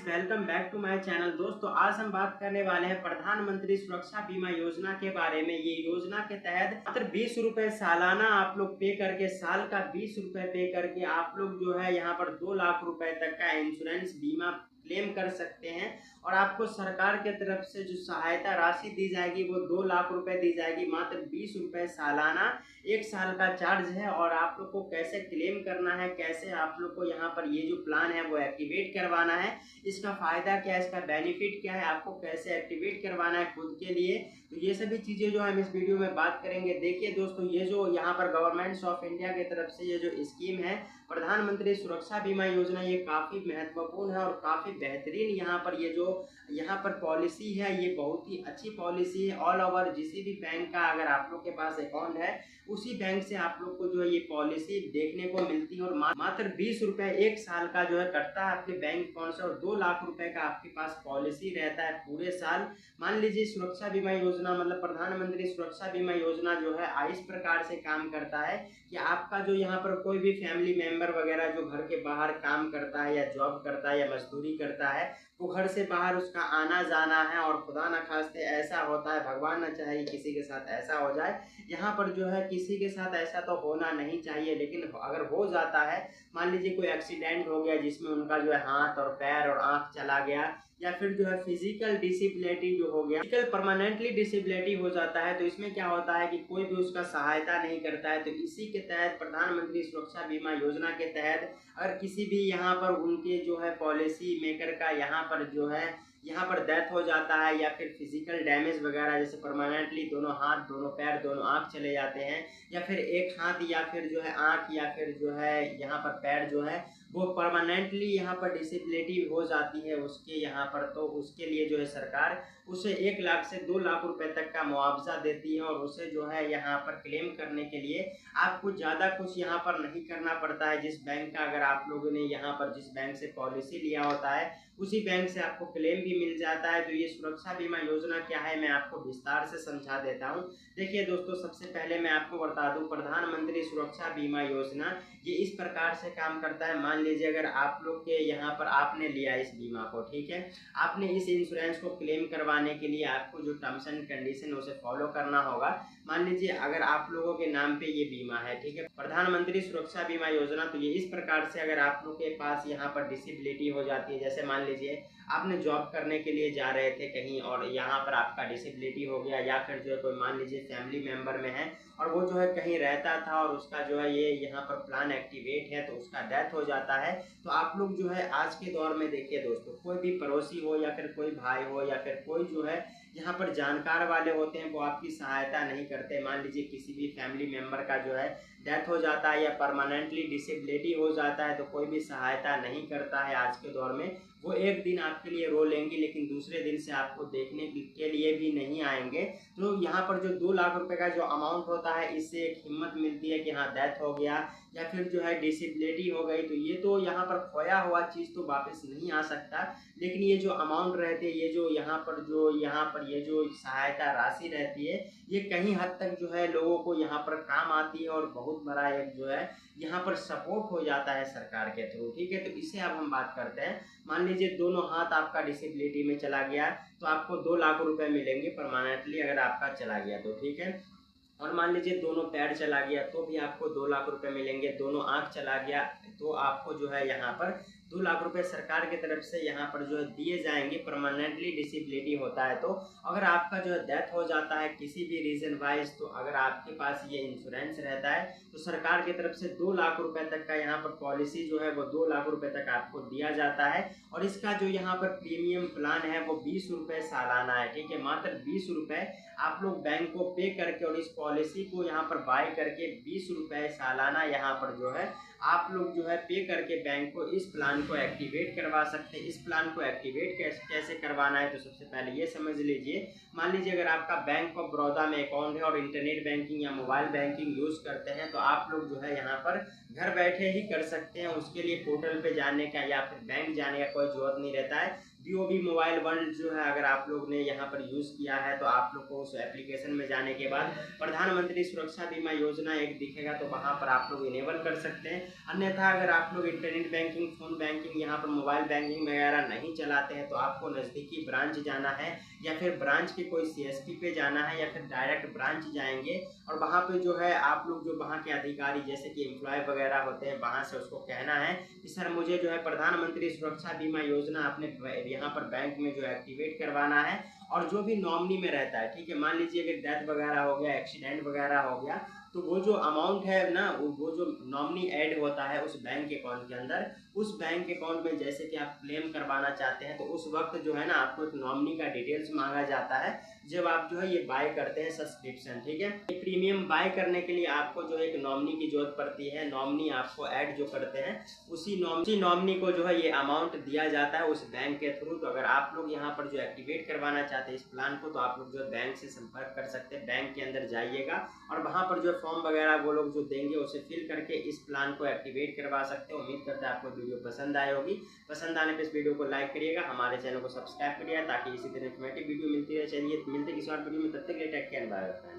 Welcome back to my channel. दोस्तों आज हम बात करने वाले हैं प्रधानमंत्री सुरक्षा बीमा योजना के बारे में। ये योजना के तहत मात्र 20 रुपए सालाना आप लोग पे करके, साल का 20 रुपए पे करके आप लोग जो है यहाँ पर 2 लाख रुपए तक का इंश्योरेंस बीमा क्लेम कर सकते हैं। और आपको सरकार के तरफ से जो सहायता राशि दी जाएगी वो 2 लाख रुपए दी जाएगी। मात्र 20 रुपए सालाना 1 साल का चार्ज है। और आप लोग को कैसे क्लेम करना है, कैसे आप लोग को यहाँ पर ये जो प्लान है वो एक्टिवेट करवाना है, इसका फ़ायदा क्या है, इसका बेनिफिट क्या है, आपको कैसे एक्टिवेट करवाना है खुद के लिए, तो ये सभी चीज़ें जो हम इस वीडियो में बात करेंगे। देखिए दोस्तों, ये जो यहाँ पर गवर्नमेंट ऑफ इंडिया की तरफ से ये जो स्कीम है प्रधानमंत्री सुरक्षा बीमा योजना, ये काफ़ी महत्वपूर्ण है और काफ़ी बेहतरीन यहाँ पर पॉलिसी है। ये बहुत ही अच्छी पॉलिसी है। ऑल ओवर किसी भी बैंक का अगर आप लोग के पास अकाउंट है, उसी बैंक से आप लोग को जो है ये पॉलिसी देखने को मिलती है। और मात्र 20 रुपए 1 साल का जो है कटता है आपके बैंक अकाउंट से, और 2 लाख रुपए का आपके पास पॉलिसी रहता है पूरे साल। मान लीजिए सुरक्षा बीमा योजना मतलब प्रधानमंत्री सुरक्षा बीमा योजना जो है इस प्रकार से काम करता है कि आपका जो यहाँ पर कोई भी फैमिली मेंबर वगैरह जो घर के बाहर काम करता है या जॉब करता है या मजदूरी करता है, वो घर से बाहर उसका आना जाना है, और खुदा न खास्ते ऐसा होता है, भगवान न चाहे किसी के साथ ऐसा हो जाए, यहाँ पर जो है किसी के साथ ऐसा तो होना नहीं चाहिए, लेकिन अगर हो जाता है, मान लीजिए कोई एक्सीडेंट हो गया जिसमें उनका जो है हाथ और पैर और आंख चला गया, या फिर जो है फिजिकल डिसेबिलिटी जो हो गया, फिजिकल परमानेंटली डिसेबिलिटी हो जाता है, तो इसमें क्या होता है कि कोई भी उसका सहायता नहीं करता है। तो इसी के तहत प्रधानमंत्री सुरक्षा बीमा योजना के तहत अगर किसी भी यहाँ पर उनके जो है पॉलिसी मेकर का यहाँ पर डेथ हो जाता है, या फिर फिजिकल डैमेज वगैरह, जैसे परमानेंटली दोनों हाथ, दोनों पैर, दोनों आंख चले जाते हैं, या फिर एक हाथ या फिर जो है आंख या फिर जो है यहाँ पर पैर जो है वो परमानेंटली यहाँ पर डिसेबिलिटी हो जाती है उसके यहाँ पर, तो उसके लिए जो है सरकार उसे 1 लाख से 2 लाख रुपए तक का मुआवजा देती है। और उसे जो है यहाँ पर क्लेम करने के लिए आपको ज़्यादा कुछ यहाँ पर नहीं करना पड़ता है। जिस बैंक का अगर आप लोगों ने यहाँ पर जिस बैंक से पॉलिसी लिया होता है उसी बैंक से आपको क्लेम भी मिल जाता है। तो ये सुरक्षा बीमा योजना क्या है मैं आपको विस्तार से समझा देता हूँ। देखिए दोस्तों, सबसे पहले मैं आपको बता दूं, प्रधानमंत्री सुरक्षा बीमा योजना ये इस प्रकार से काम करता है। मान लीजिए अगर आप लोग के यहाँ पर आपने लिया इस बीमा को, ठीक है, आपने इस इंश्योरेंस को क्लेम करवाने के लिए आपको जो टर्म्स एंड कंडीशन उसे फॉलो करना होगा। मान लीजिए अगर आप लोगों के नाम पे ये बीमा है, ठीक है, प्रधानमंत्री सुरक्षा बीमा योजना, तो ये इस प्रकार से अगर आप लोग के पास यहाँ पर डिसेबिलिटी हो जाती है, जैसे मान लीजिए आपने जॉब करने के लिए जा रहे थे कहीं और यहाँ पर आपका डिसेबिलिटी हो गया, या फिर जो है कोई मान लीजिए फैमिली मेंबर में है और वो जो है कहीं रहता था और उसका जो है ये यहाँ पर प्लान एक्टिवेट है, तो उसका डेथ हो जाता है। तो आप लोग जो है आज के दौर में देखिए दोस्तों, कोई भी पड़ोसी हो या फिर कोई भाई हो या फिर कोई जो है यहाँ पर जानकार वाले होते हैं वो आपकी सहायता नहीं करते। मान लीजिए किसी भी फैमिली मेंबर का जो है डेथ हो जाता है या परमानेंटली डिसेबिलिटी हो जाता है, तो कोई भी सहायता नहीं करता है आज के दौर में। वो एक दिन आपके लिए रो लेंगे लेकिन दूसरे दिन से आपको देखने के लिए भी नहीं आएंगे। तो यहाँ पर जो 2 लाख रुपए का जो अमाउंट होता है, इससे एक हिम्मत मिलती है कि हाँ डेथ हो गया या फिर जो है डिसेबिलिटी हो गई, तो ये तो यहाँ पर खोया हुआ चीज़ तो वापस नहीं आ सकता, लेकिन ये जो अमाउंट रहते हैं, ये जो यहाँ पर ये जो सहायता राशि रहती है, ये कहीं हद तक जो है लोगों को यहाँ पर काम आती है और बहुत बड़ा एक जो है यहाँ पर सपोर्ट हो जाता है सरकार के थ्रू, ठीक है। तो इसे अब हम बात करते हैं। मान लीजिए दोनों हाथ आपका डिसेबिलिटी में चला गया तो आपको 2 लाख रुपए मिलेंगे परमानेंटली अगर आपका चला गया तो, ठीक है। और मान लीजिए दोनों पैर चला गया तो भी आपको 2 लाख रुपए मिलेंगे। दोनों आंख चला गया तो आपको जो है यहाँ पर 2 लाख रुपए सरकार की तरफ से यहाँ पर जो है दिए जाएंगे। परमानेंटली डिसेबिलिटी होता है तो अगर आपका जो है डेथ हो जाता है किसी भी रीजन वाइज, तो अगर आपके पास ये इंश्योरेंस रहता है तो सरकार की तरफ से 2 लाख रुपए तक का यहाँ पर पॉलिसी जो है वो 2 लाख रुपए तक आपको दिया जाता है। और इसका जो यहाँ पर प्रीमियम प्लान है वो 20 रुपए सालाना है, ठीक है। मात्र 20 रुपए आप लोग बैंक को पे करके और इस पॉलिसी को यहाँ पर बाय करके 20 रुपए सालाना यहाँ पर जो है आप लोग जो है पे करके बैंक को इस प्लान को एक्टिवेट करवा सकते हैं। इस प्लान को एक्टिवेट कैसे करवाना है, तो सबसे पहले ये समझ लीजिए। मान लीजिए अगर आपका बैंक ऑफ बड़ौदा में अकाउंट है और इंटरनेट बैंकिंग या मोबाइल बैंकिंग यूज़ करते हैं, तो आप लोग जो है यहाँ पर घर बैठे ही कर सकते हैं। उसके लिए पोर्टल पे जाने का या फिर बैंक जाने का कोई ज़रूरत नहीं रहता है। बीओबी मोबाइल वर्ल्ड जो है, अगर आप लोग ने यहाँ पर यूज़ किया है तो आप लोग को उस एप्लीकेशन में जाने के बाद प्रधानमंत्री सुरक्षा बीमा योजना एक दिखेगा, तो वहाँ पर आप लोग इनेबल कर सकते हैं। अन्यथा अगर आप लोग इंटरनेट बैंकिंग, फ़ोन बैंकिंग, यहाँ पर मोबाइल बैंकिंग वगैरह नहीं चलाते हैं तो आपको नज़दीकी ब्रांच जाना है या फिर ब्रांच के कोई सीएसपी पे जाना है या फिर डायरेक्ट ब्रांच जाएंगे और वहाँ पे जो है आप लोग जो वहाँ के अधिकारी जैसे कि एम्प्लॉय वगैरह होते हैं, वहाँ से उसको कहना है कि सर मुझे जो है प्रधानमंत्री सुरक्षा बीमा योजना अपने यहाँ पर बैंक में जो एक्टिवेट करवाना है। और जो भी नॉमिनी में रहता है, ठीक है, मान लीजिए अगर डेथ वगैरह हो गया, एक्सीडेंट वगैरह हो गया, तो वो जो अमाउंट है ना, वो जो नॉमिनी ऐड होता है उस बैंक अकाउंट के अंदर, उस बैंक अकाउंट में जैसे कि आप क्लेम करवाना चाहते हैं तो उस वक्त जो है ना आपको एक नॉमिनी का डिटेल्स मांगा जाता है जब आप जो है ये बाय करते हैं सब्सक्रिप्शन, ठीक है। ये प्रीमियम बाय करने के लिए आपको जो एक नॉमिनी की जरूरत पड़ती है। नॉमिनी आपको ऐड जो करते हैं उसी नॉमिनी को जो है ये अमाउंट दिया जाता है उस बैंक के थ्रू। तो अगर आप लोग यहाँ पर जो एक्टिवेट करवाना चाहते हैं इस प्लान को, तो आप लोग जो है बैंक से संपर्क कर सकते हैं। बैंक के अंदर जाइएगा और वहाँ पर जो फॉर्म वगैरह वो लोग जो देंगे उसे फिल करके इस प्लान को एक्टिवेट करवा सकते हैं। उम्मीद करते हैं आपको वीडियो पसंद आई होगी। पसंद आने पर इस वीडियो को लाइक करिएगा, हमारे चैनल को सब्सक्राइब करिएगा ताकि इसी तरह इन्फॉर्मेटिव वीडियो मिलती रहे। चलिए मिलते किसी और वीडियो में, तब तक के लिए टेक केयर, बाय बाय।